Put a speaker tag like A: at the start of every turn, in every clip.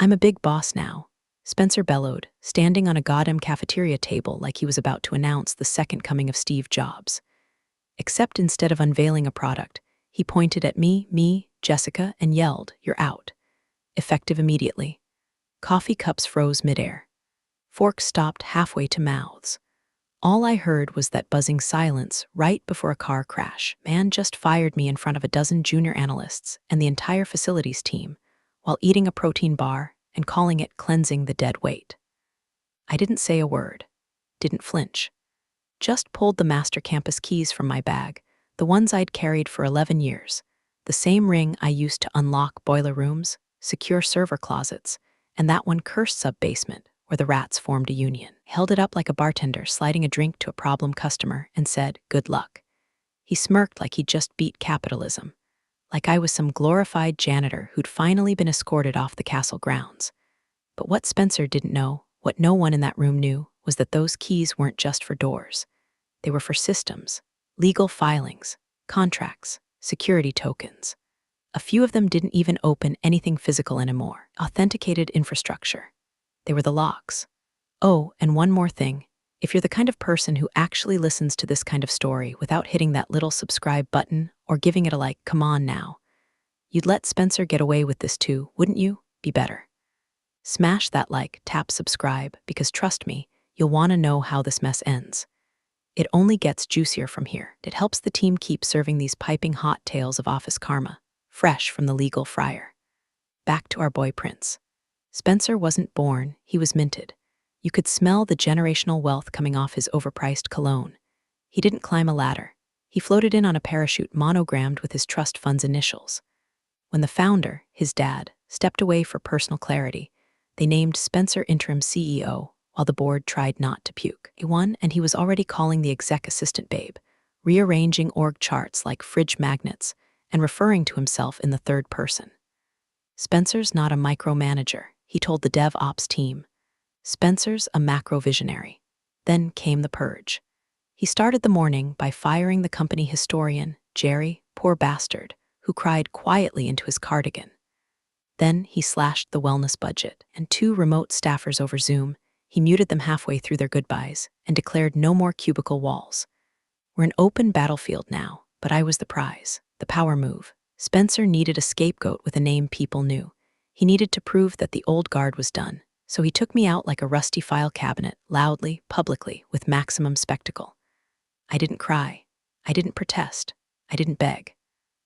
A: I'm a big boss now, Spencer bellowed, standing on a goddamn cafeteria table like he was about to announce the second coming of Steve Jobs. Except instead of unveiling a product, he pointed at me, Jessica, and yelled, "You're out." Effective immediately. Coffee cups froze midair. Forks stopped halfway to mouths. All I heard was that buzzing silence right before a car crash. Man just fired me in front of a dozen junior analysts and the entire facilities team while eating a protein bar and calling it cleansing the dead weight. I didn't say a word, didn't flinch. Just pulled the master campus keys from my bag, the ones I'd carried for 11 years, the same ring I used to unlock boiler rooms, secure server closets, and that one cursed sub-basement where the rats formed a union. Held it up like a bartender sliding a drink to a problem customer and said, "Good luck." He smirked like he'd just beat capitalism, like I was some glorified janitor who'd finally been escorted off the castle grounds. But what Spencer didn't know, what no one in that room knew, was that those keys weren't just for doors. They were for systems, legal filings, contracts, security tokens. A few of them didn't even open anything physical anymore. Authenticated infrastructure. They were the locks. Oh, and one more thing. If you're the kind of person who actually listens to this kind of story without hitting that little subscribe button or giving it a like, come on now, you'd let Spencer get away with this too, wouldn't you? Be better. Smash that like, tap subscribe, because trust me, you'll want to know how this mess ends. It only gets juicier from here. It helps the team keep serving these piping hot tales of office karma, fresh from the legal fryer. Back to our boy Prince. Spencer wasn't born, he was minted. You could smell the generational wealth coming off his overpriced cologne. He didn't climb a ladder. He floated in on a parachute monogrammed with his trust fund's initials. When the founder, his dad, stepped away for personal clarity, they named Spencer interim CEO, while the board tried not to puke. He won, and he was already calling the exec assistant babe, rearranging org charts like fridge magnets, and referring to himself in the third person. Spencer's not a micromanager, he told the dev ops team. Spencer's a macro visionary. Then came the purge. He started the morning by firing the company historian, Jerry, poor bastard, who cried quietly into his cardigan. Then he slashed the wellness budget, and 2 remote staffers over Zoom, he muted them halfway through their goodbyes and declared no more cubicle walls. We're an open battlefield now, but I was the prize, the power move. Spencer needed a scapegoat with a name people knew. He needed to prove that the old guard was done, so he took me out like a rusty file cabinet, loudly, publicly, with maximum spectacle. I didn't cry. I didn't protest. I didn't beg.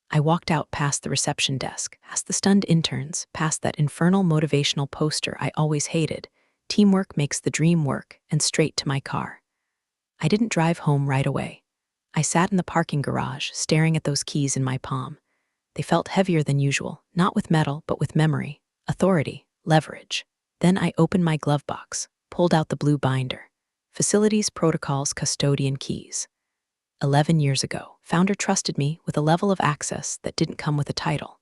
A: I walked out past the reception desk, past the stunned interns, past that infernal motivational poster I always hated, "Teamwork makes the dream work," and straight to my car. I didn't drive home right away. I sat in the parking garage, staring at those keys in my palm. They felt heavier than usual, not with metal, but with memory, authority, leverage. Then I opened my glove box, pulled out the blue binder. Facilities Protocols Custodian Keys. 11 years ago, founder trusted me with a level of access that didn't come with a title.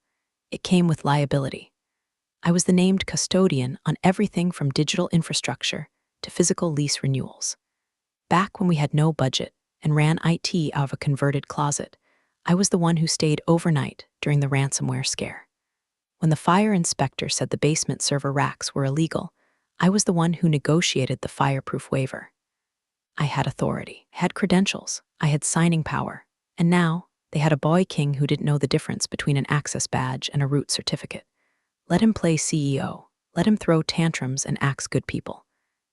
A: It came with liability. I was the named custodian on everything from digital infrastructure to physical lease renewals. Back when we had no budget and ran IT out of a converted closet, I was the one who stayed overnight during the ransomware scare. When the fire inspector said the basement server racks were illegal, I was the one who negotiated the fireproof waiver. I had authority, had credentials, I had signing power, and now they had a boy king who didn't know the difference between an access badge and a root certificate. Let him play CEO, let him throw tantrums and axe good people,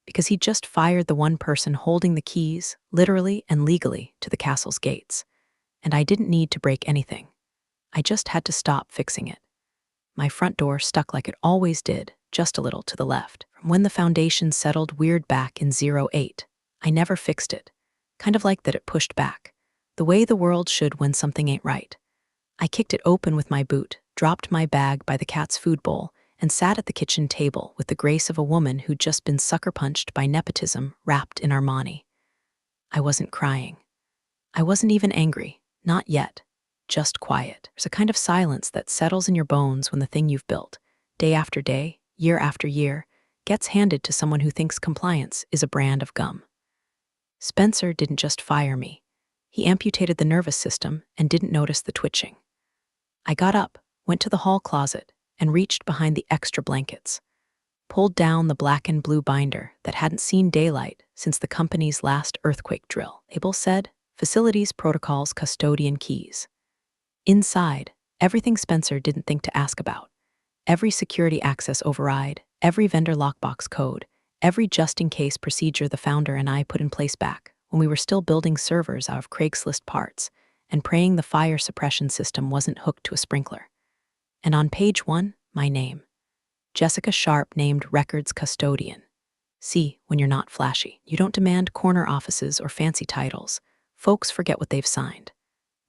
A: because he just fired the one person holding the keys, literally and legally, to the castle's gates. And I didn't need to break anything. I just had to stop fixing it. My front door stuck like it always did, just a little to the left. From when the foundation settled weird back in 08, I never fixed it. Kind of like that it pushed back, the way the world should when something ain't right. I kicked it open with my boot, dropped my bag by the cat's food bowl, and sat at the kitchen table with the grace of a woman who'd just been sucker-punched by nepotism wrapped in Armani. I wasn't crying. I wasn't even angry, not yet. Just quiet. There's a kind of silence that settles in your bones when the thing you've built, day after day, year after year, gets handed to someone who thinks compliance is a brand of gum. Spencer didn't just fire me. He amputated the nervous system and didn't notice the twitching. I got up, went to the hall closet, and reached behind the extra blankets. pulled down the black and blue binder that hadn't seen daylight since the company's last earthquake drill. Label said, Facilities Protocols Custodian Keys. Inside, everything Spencer didn't think to ask about. Every security access override, every vendor lockbox code, every just-in-case procedure the founder and I put in place back when we were still building servers out of Craigslist parts and praying the fire suppression system wasn't hooked to a sprinkler. And on page 1, my name. Jessica Sharp named Records Custodian. See, when you're not flashy, you don't demand corner offices or fancy titles. Folks forget what they've signed.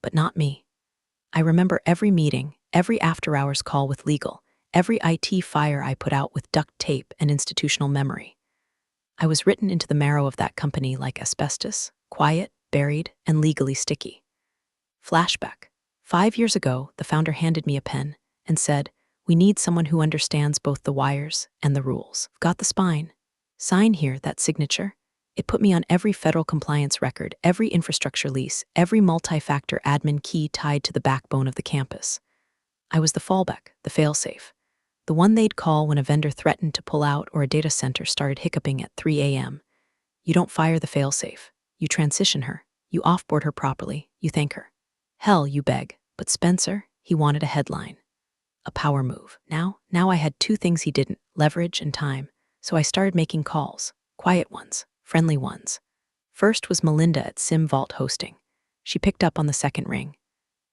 A: But not me. I remember every meeting, every after-hours call with legal, every IT fire I put out with duct tape and institutional memory. I was written into the marrow of that company like asbestos, quiet, buried, and legally sticky. Flashback. 5 years ago, the founder handed me a pen and said, "We need someone who understands both the wires and the rules. Got the spine. Sign here, that signature." It put me on every federal compliance record, every infrastructure lease, every multi-factor admin key tied to the backbone of the campus. I was the fallback, the failsafe, the one they'd call when a vendor threatened to pull out or a data center started hiccuping at 3 a.m. You don't fire the failsafe. You transition her. You offboard her properly. You thank her. Hell, you beg. But Spencer, he wanted a headline. A power move. Now I had two things he didn't, leverage and time. So I started making calls. Quiet ones. Friendly ones. First was Melinda at Sim Vault Hosting. She picked up on the second ring.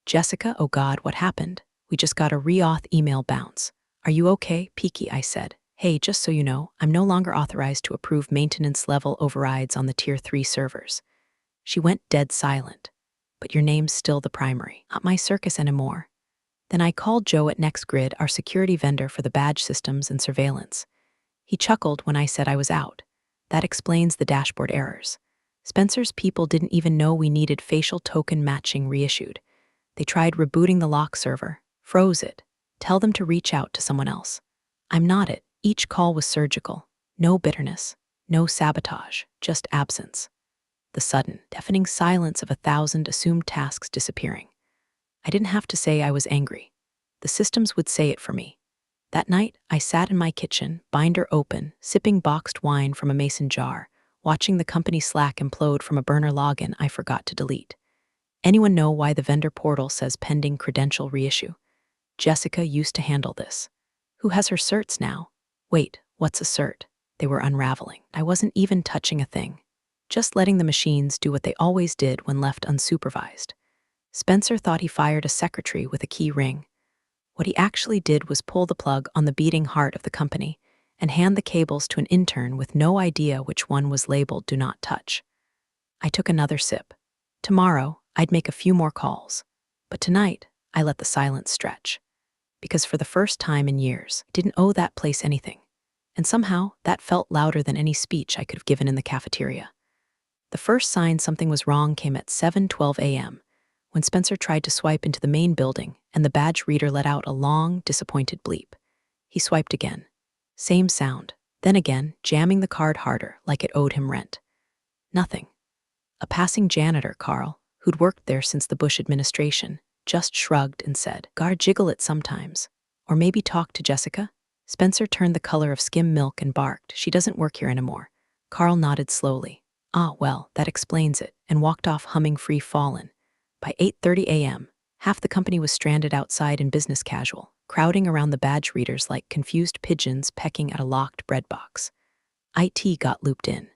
A: "Jessica, oh God, what happened? We just got a re-auth email bounce. Are you okay, Peaky?" I said. "Hey, just so you know, I'm no longer authorized to approve maintenance-level overrides on the Tier 3 servers." She went dead silent. "But your name's still the primary. Not my circus anymore." Then I called Joe at NextGrid, our security vendor for the badge systems and surveillance. He chuckled when I said I was out. That explains the dashboard errors. Spencer's people didn't even know we needed facial token matching reissued. They tried rebooting the lock server, froze it. Tell them to reach out to someone else. I'm not it. Each call was surgical. No bitterness, no sabotage, just absence. The sudden, deafening silence of 1,000 assumed tasks disappearing. I didn't have to say I was angry. The systems would say it for me. That night, I sat in my kitchen, binder open, sipping boxed wine from a mason jar, watching the company Slack implode from a burner login I forgot to delete. Anyone know why the vendor portal says pending credential reissue? Jessica used to handle this. Who has her certs now? Wait, what's a cert? They were unraveling. I wasn't even touching a thing. Just letting the machines do what they always did when left unsupervised. Spencer thought he fired a secretary with a key ring. What he actually did was pull the plug on the beating heart of the company and hand the cables to an intern with no idea which one was labeled "Do Not Touch." I took another sip. Tomorrow, I'd make a few more calls. But tonight, I let the silence stretch. Because for the first time in years, I didn't owe that place anything. And somehow, that felt louder than any speech I could have given in the cafeteria. The first sign something was wrong came at 7:12 a.m., when Spencer tried to swipe into the main building and the badge reader let out a long, disappointed bleep. He swiped again. Same sound. Then again, jamming the card harder, like it owed him rent. Nothing. A passing janitor, Carl, who'd worked there since the Bush administration, just shrugged and said, "Gar jiggle it sometimes. Or maybe talk to Jessica?" Spencer turned the color of skim milk and barked, "She doesn't work here anymore." Carl nodded slowly. "Ah, well, that explains it," and walked off humming Free Fallin'. By 8:30 a.m., half the company was stranded outside in business casual, crowding around the badge readers like confused pigeons pecking at a locked bread box. IT got looped in.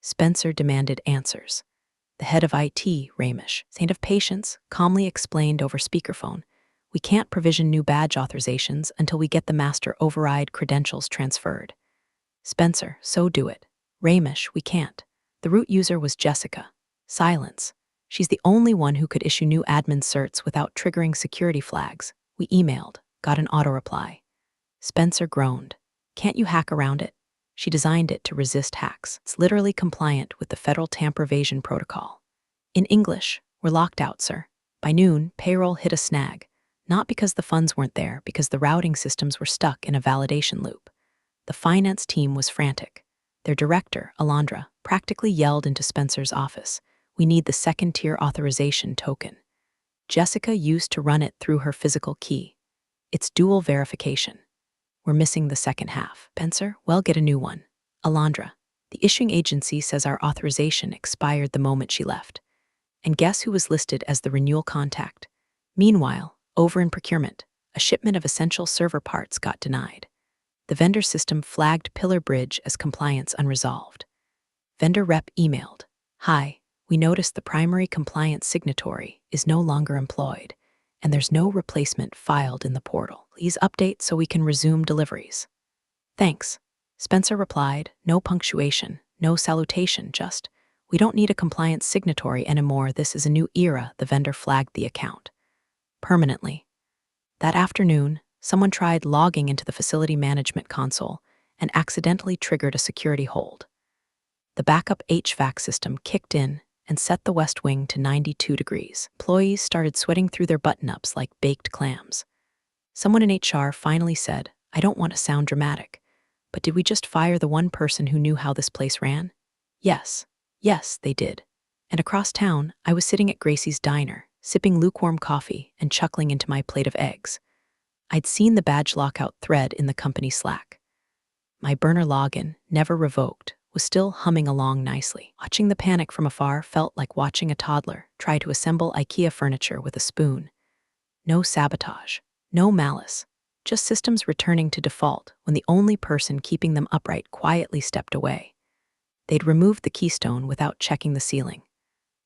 A: Spencer demanded answers. The head of IT, Ramish, saint of patience, calmly explained over speakerphone, "We can't provision new badge authorizations until we get the master override credentials transferred." Spencer, "So do it." Ramish, "We can't." The root user was Jessica. Silence. "She's the only one who could issue new admin certs without triggering security flags." We emailed, got an auto-reply. Spencer groaned. "Can't you hack around it?" She designed it to resist hacks. It's literally compliant with the Federal Tamper Evasion Protocol. In English, "We're locked out, sir." By noon, payroll hit a snag. Not because the funds weren't there, because the routing systems were stuck in a validation loop. The finance team was frantic. Their director, Alondra, practically yelled into Spencer's office, "We need the second-tier authorization token." Jessica used to run it through her physical key. It's dual verification. We're missing the second half. Spencer, well, get a new one. Alondra, the issuing agency says our authorization expired the moment she left. And guess who was listed as the renewal contact? Meanwhile, over in procurement, a shipment of essential server parts got denied. The vendor system flagged Pillar Bridge as compliance unresolved. Vendor rep emailed, "Hi, we noticed the primary compliance signatory is no longer employed, and there's no replacement filed in the portal. Please update so we can resume deliveries." Thanks. Spencer replied, no punctuation, no salutation, just, "We don't need a compliance signatory anymore. This is a new era." The vendor flagged the account permanently. That afternoon, someone tried logging into the facility management console and accidentally triggered a security hold. The backup HVAC system kicked in and set the West Wing to 92 degrees. Employees started sweating through their button-ups like baked clams. Someone in HR finally said, "I don't want to sound dramatic, but did we just fire the one person who knew how this place ran?" Yes, they did. And across town, I was sitting at Gracie's diner, sipping lukewarm coffee and chuckling into my plate of eggs. I'd seen the badge lockout thread in the company Slack. My burner login, never revoked, was still humming along nicely. Watching the panic from afar felt like watching a toddler try to assemble IKEA furniture with a spoon. No sabotage, no malice, just systems returning to default when the only person keeping them upright quietly stepped away. They'd removed the keystone without checking the ceiling.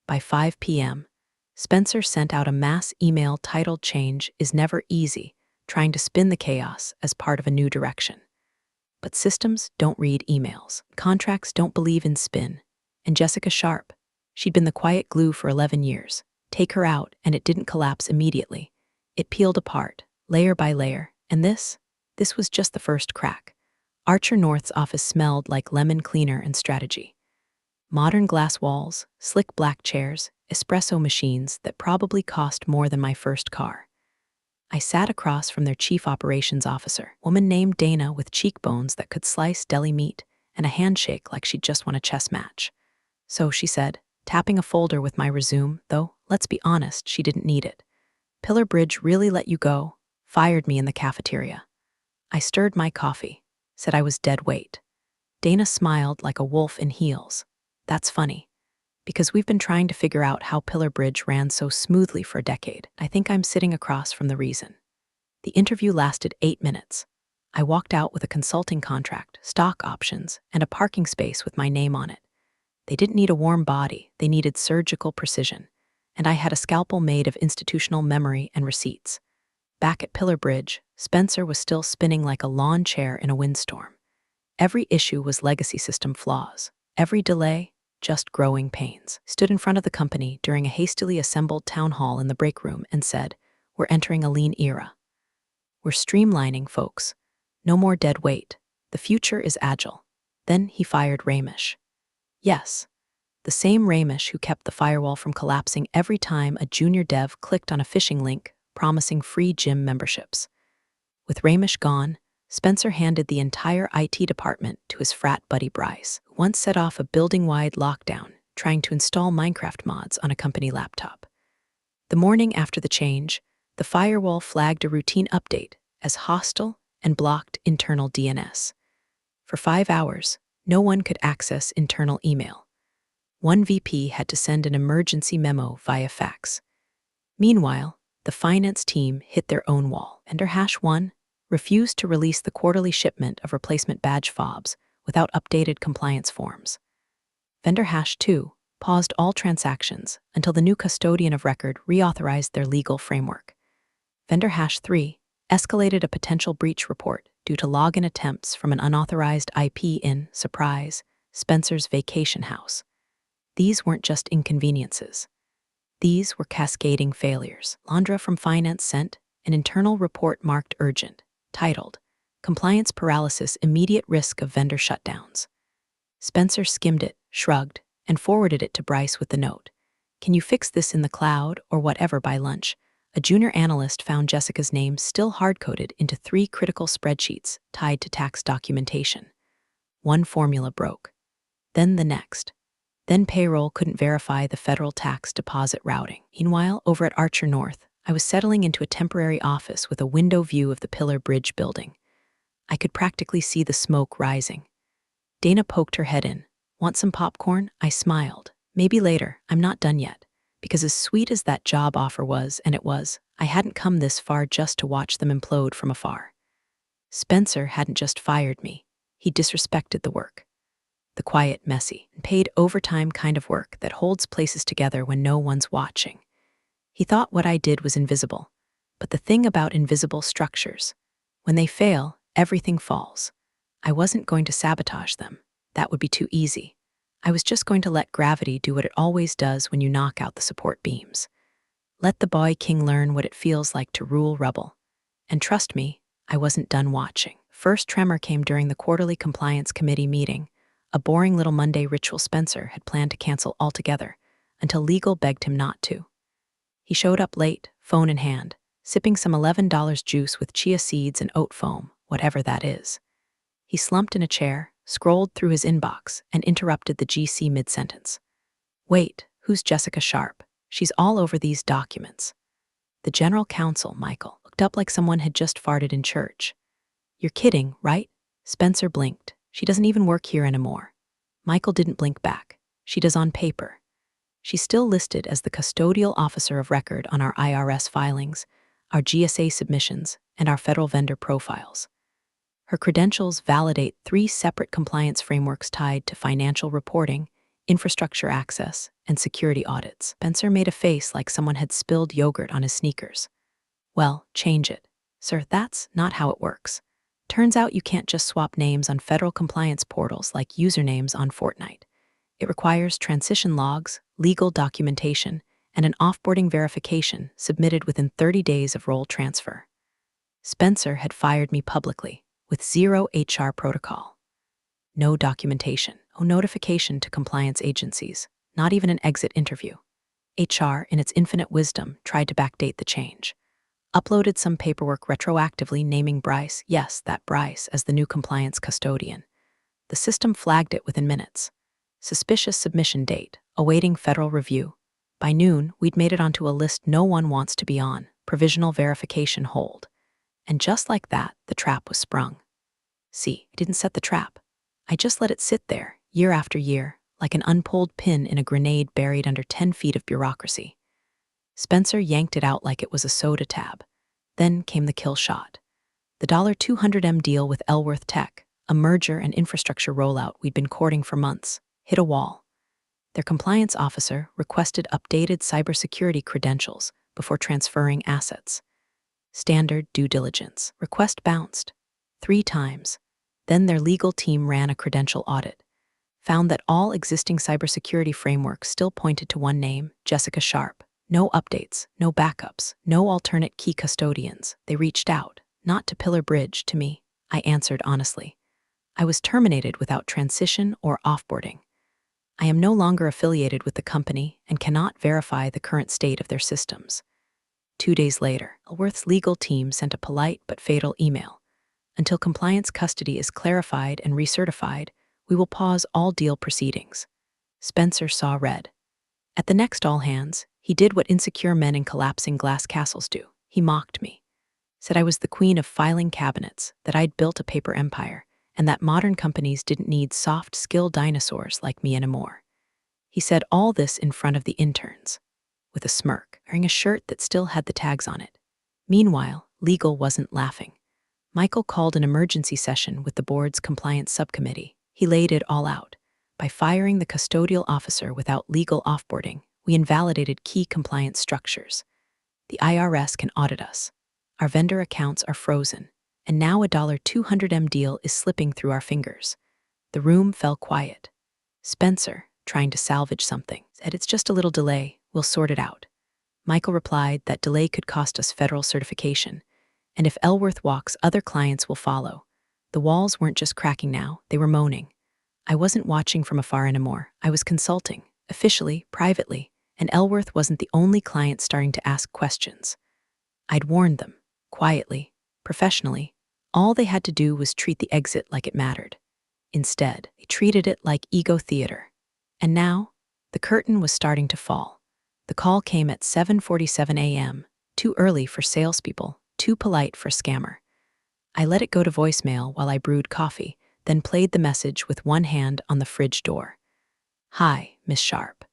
A: By 5 p.m., Spencer sent out a mass email titled "Change is Never Easy," trying to spin the chaos as part of a new direction. But systems don't read emails. Contracts don't believe in spin. And Jessica Sharp, she'd been the quiet glue for 11 years. Take her out, and it didn't collapse immediately. It peeled apart, layer by layer, and this was just the first crack. Archer North's office smelled like lemon cleaner and strategy. Modern glass walls, slick black chairs, espresso machines that probably cost more than my first car. I sat across from their chief operations officer, a woman named Dana with cheekbones that could slice deli meat and a handshake like she'd just won a chess match. "So," she said, tapping a folder with my resume, though, let's be honest, she didn't need it. "Pillar Bridge really let you go, fired me in the cafeteria." I stirred my coffee, said I was dead weight. Dana smiled like a wolf in heels. "That's funny, because we've been trying to figure out how Pillar Bridge ran so smoothly for a decade. I think I'm sitting across from the reason." The interview lasted 8 minutes. I walked out with a consulting contract, stock options, and a parking space with my name on it. They didn't need a warm body, they needed surgical precision. And I had a scalpel made of institutional memory and receipts. Back at Pillar Bridge, Spencer was still spinning like a lawn chair in a windstorm. Every issue was legacy system flaws. Every delay, just growing pains. Stood in front of the company during a hastily assembled town hall in the break room and said, "We're entering a lean era. We're streamlining, folks. No more dead weight. The future is agile." Then he fired Ramesh. Yes, the same Ramesh who kept the firewall from collapsing every time a junior dev clicked on a phishing link promising free gym memberships. With Ramesh gone, Spencer handed the entire IT department to his frat buddy Bryce, who once set off a building-wide lockdown trying to install Minecraft mods on a company laptop. The morning after the change, the firewall flagged a routine update as hostile and blocked internal DNS. For 5 hours, no one could access internal email. One VP had to send an emergency memo via fax. Meanwhile, the finance team hit their own wall. Vendor #1 refused to release the quarterly shipment of replacement badge fobs without updated compliance forms. Vendor #2 paused all transactions until the new custodian of record reauthorized their legal framework. Vendor #3 escalated a potential breach report due to login attempts from an unauthorized IP in, surprise, Spencer's vacation house. These weren't just inconveniences. These were cascading failures. Alondra from finance sent an internal report marked urgent, titled, "Compliance Paralysis, Immediate Risk of Vendor Shutdowns." Spencer skimmed it, shrugged, and forwarded it to Bryce with the note, "Can you fix this in the cloud or whatever by lunch?" A junior analyst found Jessica's name still hard-coded into 3 critical spreadsheets tied to tax documentation. One formula broke, then the next. Then payroll couldn't verify the federal tax deposit routing. Meanwhile, over at Archer North, I was settling into a temporary office with a window view of the Pillar Bridge building. I could practically see the smoke rising. Dana poked her head in. Want some popcorn? I smiled. Maybe later, I'm not done yet. Because as sweet as that job offer was, and it was, I hadn't come this far just to watch them implode from afar. Spencer hadn't just fired me. He disrespected the work. The quiet, messy, and paid overtime kind of work that holds places together when no one's watching. He thought what I did was invisible. But the thing about invisible structures, when they fail, everything falls. I wasn't going to sabotage them. That would be too easy. I was just going to let gravity do what it always does when you knock out the support beams. Let the boy king learn what it feels like to rule rubble. And trust me, I wasn't done watching. First tremor came during the quarterly compliance committee meeting, a boring little Monday ritual Spencer had planned to cancel altogether, until legal begged him not to. He showed up late, phone in hand, sipping some $11 juice with chia seeds and oat foam, whatever that is. He slumped in a chair, scrolled through his inbox, and interrupted the GC mid-sentence. Wait, who's Jessica Sharp? She's all over these documents. The general counsel, Michael, looked up like someone had just farted in church. You're kidding, right? Spencer blinked. She doesn't even work here anymore. Michael didn't blink back. She does on paper. She's still listed as the custodial officer of record on our IRS filings, our GSA submissions, and our federal vendor profiles. Her credentials validate 3 separate compliance frameworks tied to financial reporting, infrastructure access, and security audits. Spencer made a face like someone had spilled yogurt on his sneakers. Well, change it. Sir, that's not how it works. Turns out you can't just swap names on federal compliance portals like usernames on Fortnite. It requires transition logs, legal documentation, and an offboarding verification submitted within 30 days of role transfer. Spencer had fired me publicly, with 0 HR protocol. No documentation, no notification to compliance agencies, not even an exit interview. HR, in its infinite wisdom, tried to backdate the change. Uploaded some paperwork retroactively naming Bryce, yes, that Bryce, as the new compliance custodian. The system flagged it within minutes. Suspicious submission date, awaiting federal review. By noon, we'd made it onto a list no one wants to be on, provisional verification hold. And just like that, the trap was sprung. See, I didn't set the trap. I just let it sit there, year after year, like an unpulled pin in a grenade buried under 10 feet of bureaucracy. Spencer yanked it out like it was a soda tab. Then came the kill shot. The $200M deal with Elworth Tech, a merger and infrastructure rollout we'd been courting for months, hit a wall. Their compliance officer requested updated cybersecurity credentials before transferring assets. Standard due diligence. Request bounced 3 times. Then their legal team ran a credential audit. Found that all existing cybersecurity frameworks still pointed to one name, Jessica Sharp. No updates, no backups, no alternate key custodians. They reached out, not to Pillar Bridge, to me. I answered honestly. I was terminated without transition or offboarding. I am no longer affiliated with the company and cannot verify the current state of their systems. 2 days later, Elworth's legal team sent a polite but fatal email. Until compliance custody is clarified and recertified, we will pause all deal proceedings. Spencer saw red. At the next all-hands, he did what insecure men in collapsing glass castles do. He mocked me. Said I was the queen of filing cabinets, that I'd built a paper empire, and that modern companies didn't need soft-skill dinosaurs like me anymore. He said all this in front of the interns, with a smirk, wearing a shirt that still had the tags on it. Meanwhile, legal wasn't laughing. Michael called an emergency session with the board's compliance subcommittee. He laid it all out. By firing the custodial officer without legal offboarding, we invalidated key compliance structures. The IRS can audit us. Our vendor accounts are frozen, and now a $200M deal is slipping through our fingers. The room fell quiet. Spencer, trying to salvage something, said it's just a little delay, we'll sort it out. Michael replied that delay could cost us federal certification, and if Elworth walks, other clients will follow. The walls weren't just cracking now, they were moaning. I wasn't watching from afar anymore. I was consulting, officially, privately, and Elworth wasn't the only client starting to ask questions. I'd warned them, quietly, professionally. All they had to do was treat the exit like it mattered. Instead, they treated it like ego theater. And now, the curtain was starting to fall. The call came at 7:47 a.m., too early for salespeople, too polite for a scammer. I let it go to voicemail while I brewed coffee, then played the message with one hand on the fridge door. Hi, Miss Sharp.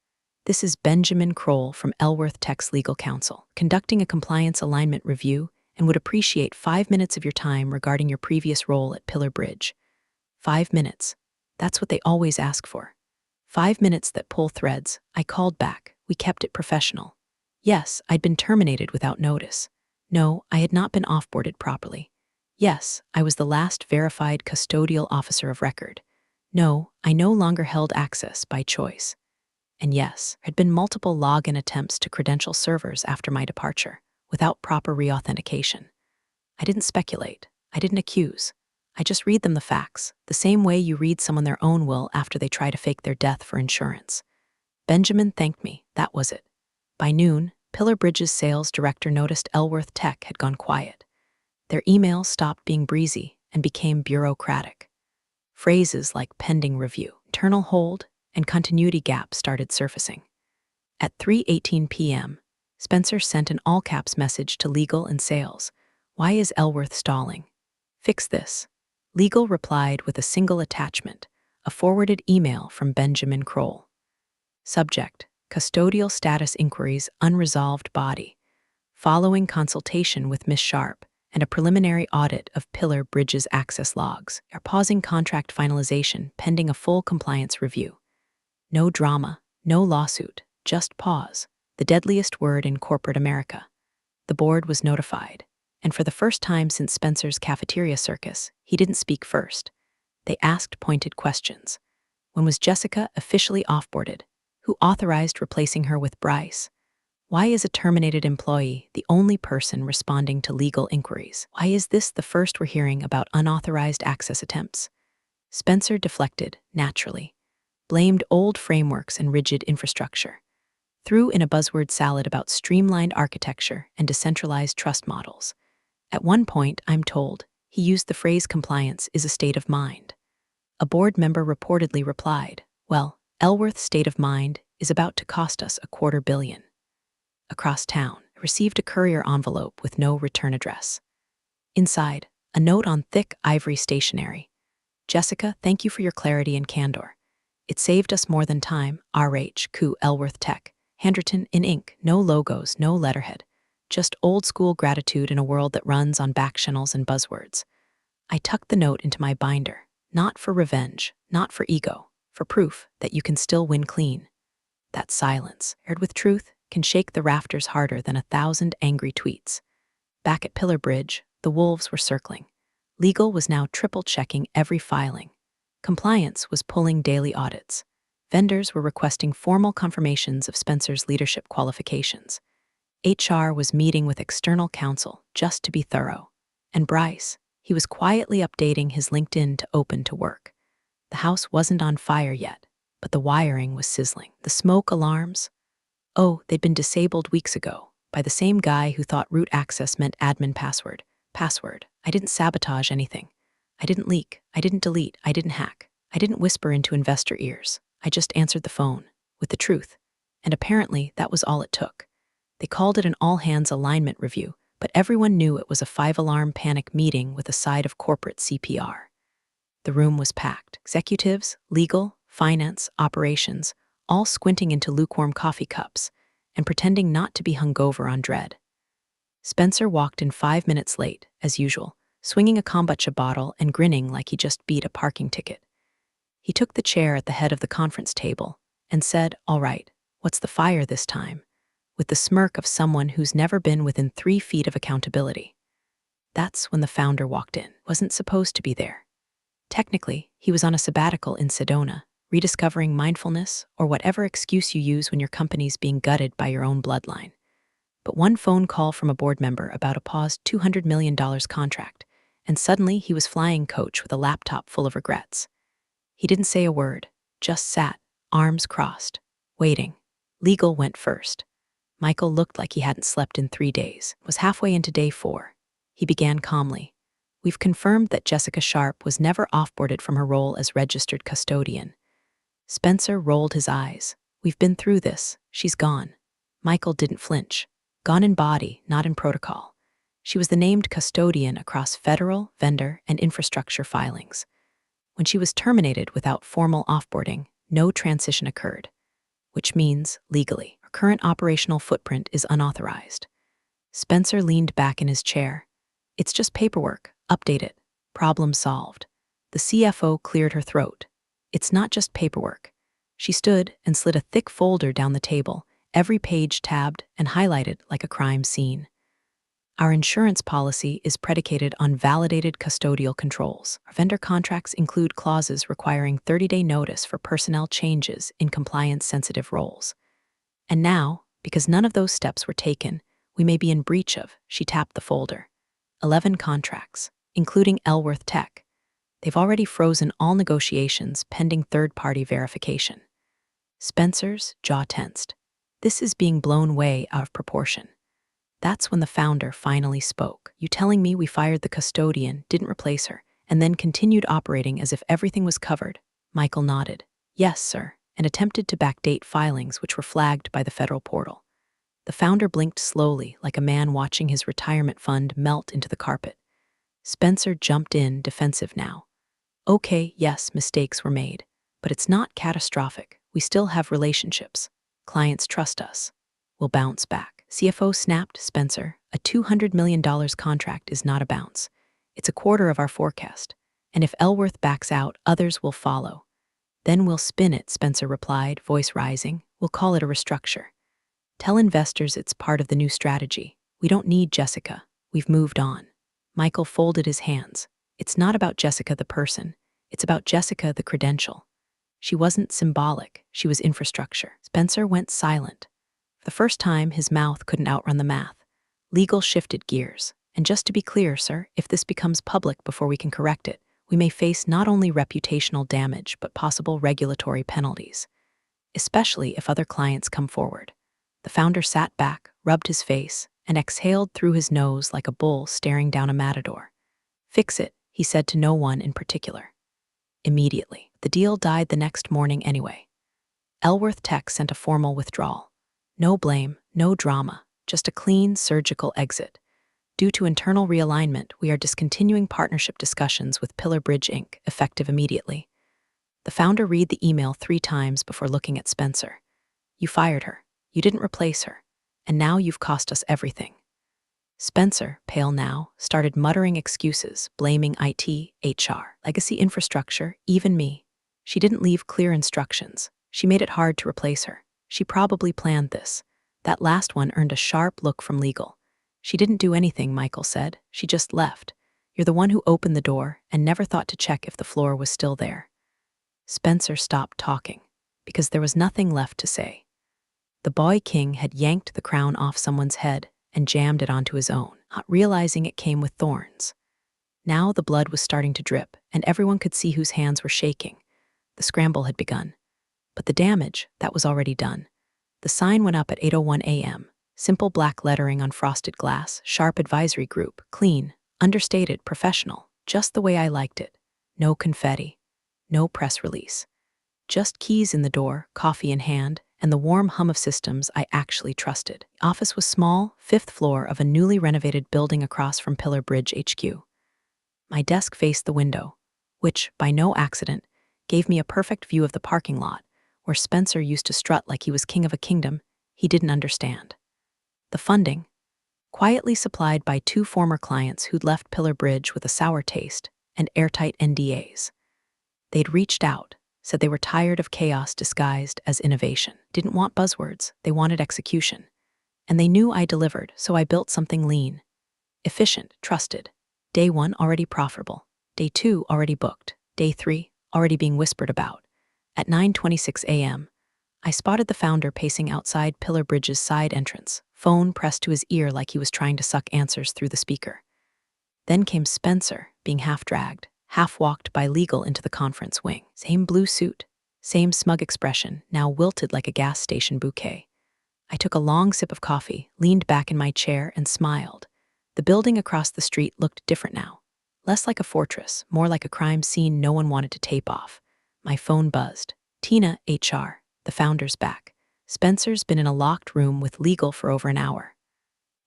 A: This is Benjamin Kroll from Elworth Tech's legal counsel, conducting a compliance alignment review and would appreciate 5 minutes of your time regarding your previous role at Pillar Bridge. 5 minutes. That's what they always ask for. 5 minutes that pull threads. I called back. We kept it professional. Yes, I'd been terminated without notice. No, I had not been offboarded properly. Yes, I was the last verified custodial officer of record. No, I no longer held access by choice. And yes, there had been multiple login attempts to credential servers after my departure, without proper reauthentication. I didn't speculate. I didn't accuse. I just read them the facts, the same way you read someone their own will after they try to fake their death for insurance. Benjamin thanked me. That was it. By noon, Pillar Bridge's sales director noticed Elworth Tech had gone quiet. Their emails stopped being breezy and became bureaucratic. Phrases like pending review, internal hold, and continuity gap started surfacing. At 3:18 p.m., Spencer sent an all-caps message to legal and sales. Why is Elworth stalling? Fix this. Legal replied with a single attachment, a forwarded email from Benjamin Kroll. Subject: Custodial status inquiries unresolved body. Following consultation with Miss Sharp and a preliminary audit of Pillar Bridge's access logs, are pausing contract finalization pending a full compliance review. No drama, no lawsuit, just pause, the deadliest word in corporate America. The board was notified, and for the first time since Spencer's cafeteria circus, he didn't speak first. They asked pointed questions. When was Jessica officially offboarded? Who authorized replacing her with Bryce? Why is a terminated employee the only person responding to legal inquiries? Why is this the first we're hearing about unauthorized access attempts? Spencer deflected, naturally. Blamed old frameworks and rigid infrastructure. Threw in a buzzword salad about streamlined architecture and decentralized trust models. At one point, I'm told, he used the phrase compliance is a state of mind. A board member reportedly replied, well, Elworth's state of mind is about to cost us $250 million. Across town, I received a courier envelope with no return address. Inside, a note on thick ivory stationery. Jessica, thank you for your clarity and candor. It saved us more than time. R.H. Q. Elworth Tech. Handwritten in ink, no logos, no letterhead. Just old-school gratitude in a world that runs on backchannels and buzzwords. I tucked the note into my binder, not for revenge, not for ego, for proof that you can still win clean. That silence, paired with truth, can shake the rafters harder than 1,000 angry tweets. Back at Pillar Bridge, the wolves were circling. Legal was now triple-checking every filing. Compliance was pulling daily audits. Vendors were requesting formal confirmations of Spencer's leadership qualifications. HR was meeting with external counsel just to be thorough. And Bryce, he was quietly updating his LinkedIn to open to work. The house wasn't on fire yet, but the wiring was sizzling. The smoke alarms? Oh, they'd been disabled weeks ago by the same guy who thought root access meant admin password. Password. I didn't sabotage anything. I didn't leak. I didn't delete. I didn't hack. I didn't whisper into investor ears. I just answered the phone with the truth. And apparently that was all it took. They called it an all-hands alignment review, but everyone knew it was a 5-alarm panic meeting with a side of corporate CPR. The room was packed. Executives, legal, finance, operations, all squinting into lukewarm coffee cups and pretending not to be hungover on dread. Spencer walked in 5 minutes late, as usual, swinging a kombucha bottle and grinning like he just beat a parking ticket. He took the chair at the head of the conference table and said, all right, what's the fire this time? With the smirk of someone who's never been within 3 feet of accountability. That's when the founder walked in. Wasn't supposed to be there. Technically, he was on a sabbatical in Sedona, rediscovering mindfulness or whatever excuse you use when your company's being gutted by your own bloodline. But one phone call from a board member about a paused $200 million contract, and suddenly he was flying coach with a laptop full of regrets. He didn't say a word, just sat, arms crossed, waiting. Legal went first. Michael looked like he hadn't slept in 3 days, was halfway into day 4. He began calmly. We've confirmed that Jessica Sharp was never offboarded from her role as registered custodian. Spencer rolled his eyes. We've been through this. She's gone. Michael didn't flinch. Gone in body, not in protocol. She was the named custodian across federal, vendor, and infrastructure filings. When she was terminated without formal offboarding, no transition occurred, which means, legally, her current operational footprint is unauthorized. Spencer leaned back in his chair. It's just paperwork. Update it. Problem solved. The CFO cleared her throat. It's not just paperwork. She stood and slid a thick folder down the table, every page tabbed and highlighted like a crime scene. Our insurance policy is predicated on validated custodial controls. Our vendor contracts include clauses requiring 30-day notice for personnel changes in compliance-sensitive roles. And now, because none of those steps were taken, we may be in breach of, she tapped the folder, 11 contracts, including Elworth Tech. They've already frozen all negotiations pending third-party verification. Spencer's jaw tensed. This is being blown way out of proportion. That's when the founder finally spoke. You telling me we fired the custodian, didn't replace her, and then continued operating as if everything was covered? Michael nodded. Yes, sir, and attempted to backdate filings which were flagged by the federal portal. The founder blinked slowly, like a man watching his retirement fund melt into the carpet. Spencer jumped in, defensive now. Okay, yes, mistakes were made, but it's not catastrophic. We still have relationships. Clients trust us. We'll bounce back. CFO snapped. Spencer, a $200 million contract is not a bounce. It's a quarter of our forecast, and if Elworth backs out, others will follow. Then we'll spin it, Spencer replied, voice rising. We'll call it a restructure. Tell investors it's part of the new strategy. We don't need Jessica. We've moved on. Michael folded his hands. It's not about Jessica the person. It's about Jessica the credential. She wasn't symbolic. She was infrastructure. Spencer went silent. For the first time, his mouth couldn't outrun the math. Legal shifted gears. And just to be clear, sir, if this becomes public before we can correct it, we may face not only reputational damage but possible regulatory penalties, especially if other clients come forward. The founder sat back, rubbed his face, and exhaled through his nose like a bull staring down a matador. Fix it, he said to no one in particular. Immediately. The deal died the next morning anyway. Elworth Tech sent a formal withdrawal. No blame, no drama, just a clean, surgical exit. Due to internal realignment, we are discontinuing partnership discussions with Pillar Bridge Inc., effective immediately. The founder read the email 3 times before looking at Spencer. You fired her. You didn't replace her. And now you've cost us everything. Spencer, pale now, started muttering excuses, blaming IT, HR, legacy infrastructure, even me. She didn't leave clear instructions. She made it hard to replace her. She probably planned this. That last one earned a sharp look from legal. She didn't do anything, Michael said. She just left. You're the one who opened the door and never thought to check if the floor was still there. Spencer stopped talking because there was nothing left to say. The boy king had yanked the crown off someone's head and jammed it onto his own, not realizing it came with thorns. Now the blood was starting to drip, and everyone could see whose hands were shaking. The scramble had begun. But the damage, that was already done. The sign went up at 8:01 a.m. Simple black lettering on frosted glass, sharp advisory group, clean, understated, professional, just the way I liked it. No confetti. No press release. Just keys in the door, coffee in hand, and the warm hum of systems I actually trusted. The office was small, 5th floor of a newly renovated building across from Pillar Bridge HQ. My desk faced the window, which, by no accident, gave me a perfect view of the parking lot, where Spencer used to strut like he was king of a kingdom he didn't understand. The funding, quietly supplied by 2 former clients who'd left Pillar Bridge with a sour taste and airtight NDAs. They'd reached out, said they were tired of chaos disguised as innovation. Didn't want buzzwords, they wanted execution. And they knew I delivered, so I built something lean. Efficient, trusted. Day 1 already profitable. Day 2 already booked. Day 3 already being whispered about. At 9:26 a.m., I spotted the founder pacing outside Pillar Bridge's side entrance, phone pressed to his ear like he was trying to suck answers through the speaker. Then came Spencer, being half-dragged, half-walked by legal into the conference wing. Same blue suit, same smug expression, now wilted like a gas station bouquet. I took a long sip of coffee, leaned back in my chair, and smiled. The building across the street looked different now. Less like a fortress, more like a crime scene no one wanted to tape off. My phone buzzed. Tina, HR, the founder's back. Spencer's been in a locked room with legal for over an hour.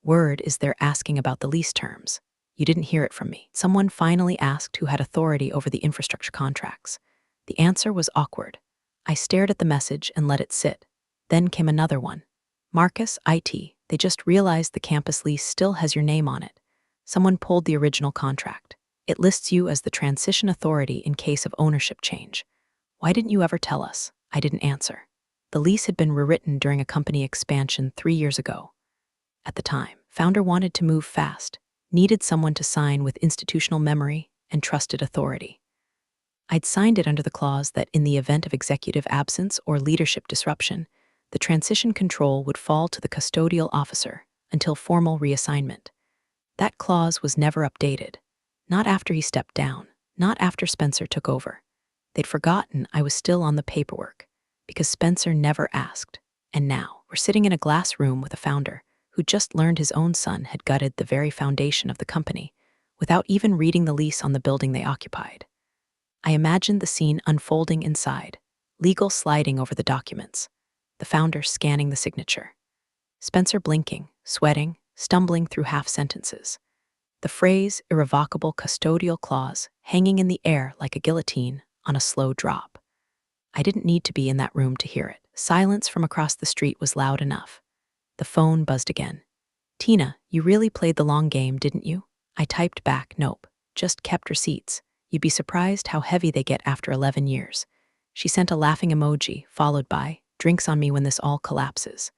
A: Word is they're asking about the lease terms. You didn't hear it from me. Someone finally asked who had authority over the infrastructure contracts. The answer was awkward. I stared at the message and let it sit. Then came another one. Marcus, IT, they just realized the campus lease still has your name on it. Someone pulled the original contract. It lists you as the transition authority in case of ownership change. Why didn't you ever tell us? I didn't answer. The lease had been rewritten during a company expansion 3 years ago. At the time, founder wanted to move fast, needed someone to sign with institutional memory and trusted authority. I'd signed it under the clause that in the event of executive absence or leadership disruption, the transition control would fall to the custodial officer until formal reassignment. That clause was never updated. Not after he stepped down, not after Spencer took over. They'd forgotten I was still on the paperwork, because Spencer never asked. And now, we're sitting in a glass room with a founder who just learned his own son had gutted the very foundation of the company without even reading the lease on the building they occupied. I imagined the scene unfolding inside, legal sliding over the documents, the founder scanning the signature, Spencer blinking, sweating, stumbling through half-sentences. The phrase irrevocable custodial clause hanging in the air like a guillotine on a slow drop. I didn't need to be in that room to hear it. Silence from across the street was loud enough. The phone buzzed again. "Tina, you really played the long game, didn't you?" I typed back, "Nope, just kept receipts. You'd be surprised how heavy they get after 11 years. She sent a laughing emoji, followed by, "Drinks on me when this all collapses."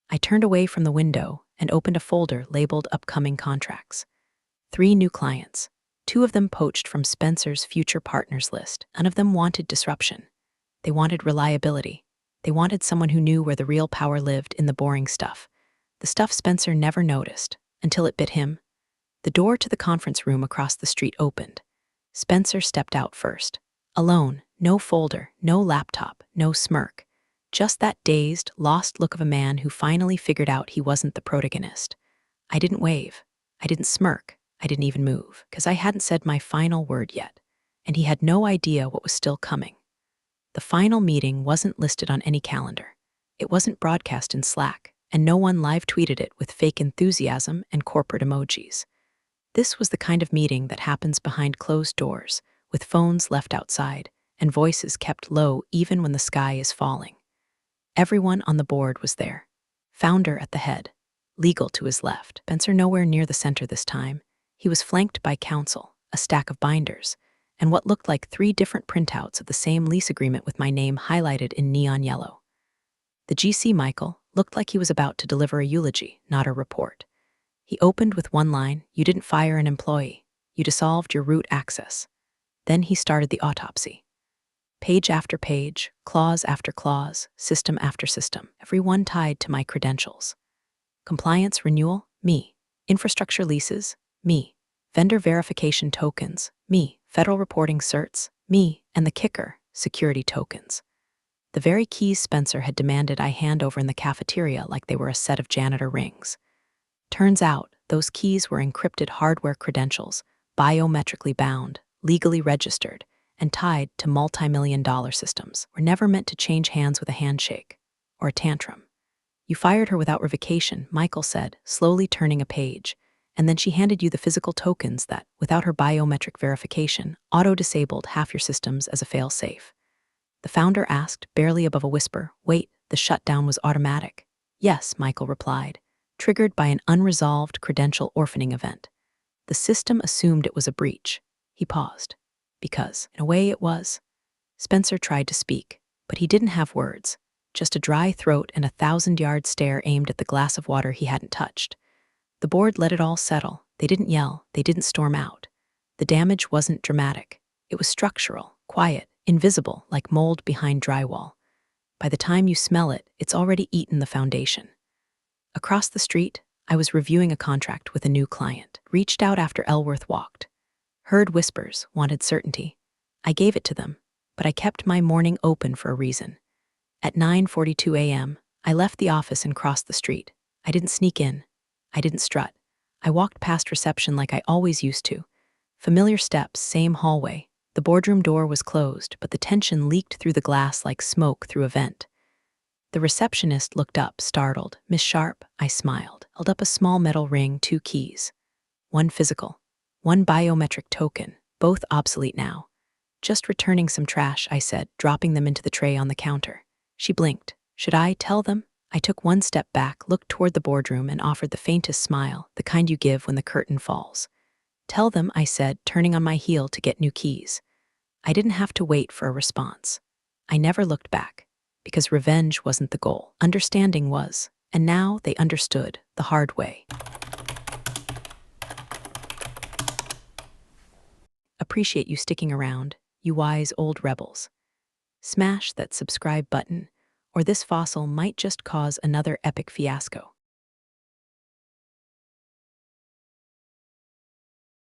A: I turned away from the window and opened a folder labeled Upcoming Contracts. 3 new clients. 2 of them poached from Spencer's future partners list. None of them wanted disruption. They wanted reliability. They wanted someone who knew where the real power lived in the boring stuff. The stuff Spencer never noticed, until it bit him. The door to the conference room across the street opened. Spencer stepped out first. Alone, no folder, no laptop, no smirk. Just that dazed, lost look of a man who finally figured out he wasn't the protagonist. I didn't wave. I didn't smirk. I didn't even move, because I hadn't said my final word yet, and he had no idea what was still coming. The final meeting wasn't listed on any calendar. It wasn't broadcast in Slack, and no one live tweeted it with fake enthusiasm and corporate emojis. This was the kind of meeting that happens behind closed doors, with phones left outside, and voices kept low even when the sky is falling. Everyone on the board was there. Founder at the head, legal to his left, Spencer nowhere near the center this time. He was flanked by counsel, a stack of binders, and what looked like 3 different printouts of the same lease agreement with my name highlighted in neon yellow. The GC, Michael, looked like he was about to deliver a eulogy, not a report. He opened with one line, "You didn't fire an employee. You dissolved your root access." Then he started the autopsy. Page after page, clause after clause, system after system, every one tied to my credentials. Compliance renewal, me. Infrastructure leases, me. Vendor verification tokens, me. Federal reporting certs, me. And the kicker, security tokens. The very keys Spencer had demanded I hand over in the cafeteria like they were a set of janitor rings. Turns out, those keys were encrypted hardware credentials, biometrically bound, legally registered, and tied to multi-million-dollar systems. Were never meant to change hands with a handshake or a tantrum. "You fired her without revocation," Michael said, slowly turning a page, "and then she handed you the physical tokens that, without her biometric verification, auto-disabled half your systems as a fail-safe." The founder asked, barely above a whisper, "Wait, the shutdown was automatic?" "Yes," Michael replied, "triggered by an unresolved credential orphaning event. The system assumed it was a breach." He paused. "Because, in a way, it was." Spencer tried to speak, but he didn't have words, just a dry throat and a 1,000-yard stare aimed at the glass of water he hadn't touched. The board let it all settle. They didn't yell, they didn't storm out. The damage wasn't dramatic. It was structural, quiet, invisible, like mold behind drywall. By the time you smell it, it's already eaten the foundation. Across the street, I was reviewing a contract with a new client. Reached out after Elworth walked. Heard whispers, wanted certainty. I gave it to them, but I kept my morning open for a reason. At 9:42 a.m., I left the office and crossed the street. I didn't sneak in. I didn't strut. I walked past reception like I always used to. Familiar steps, same hallway. The boardroom door was closed, but the tension leaked through the glass like smoke through a vent. The receptionist looked up, startled. "Miss Sharp," I smiled, held up a small metal ring, 2 keys. One physical, one biometric token, both obsolete now. "Just returning some trash," I said, dropping them into the tray on the counter. She blinked. Should I tell them? I took one step back, looked toward the boardroom, and offered the faintest smile, the kind you give when the curtain falls. "Tell them," I said, turning on my heel to get new keys. I didn't have to wait for a response. I never looked back, because revenge wasn't the goal. Understanding was, and now they understood the hard way. Appreciate you sticking around, you wise old rebels. Smash that subscribe button, or this fossil might just cause another epic fiasco.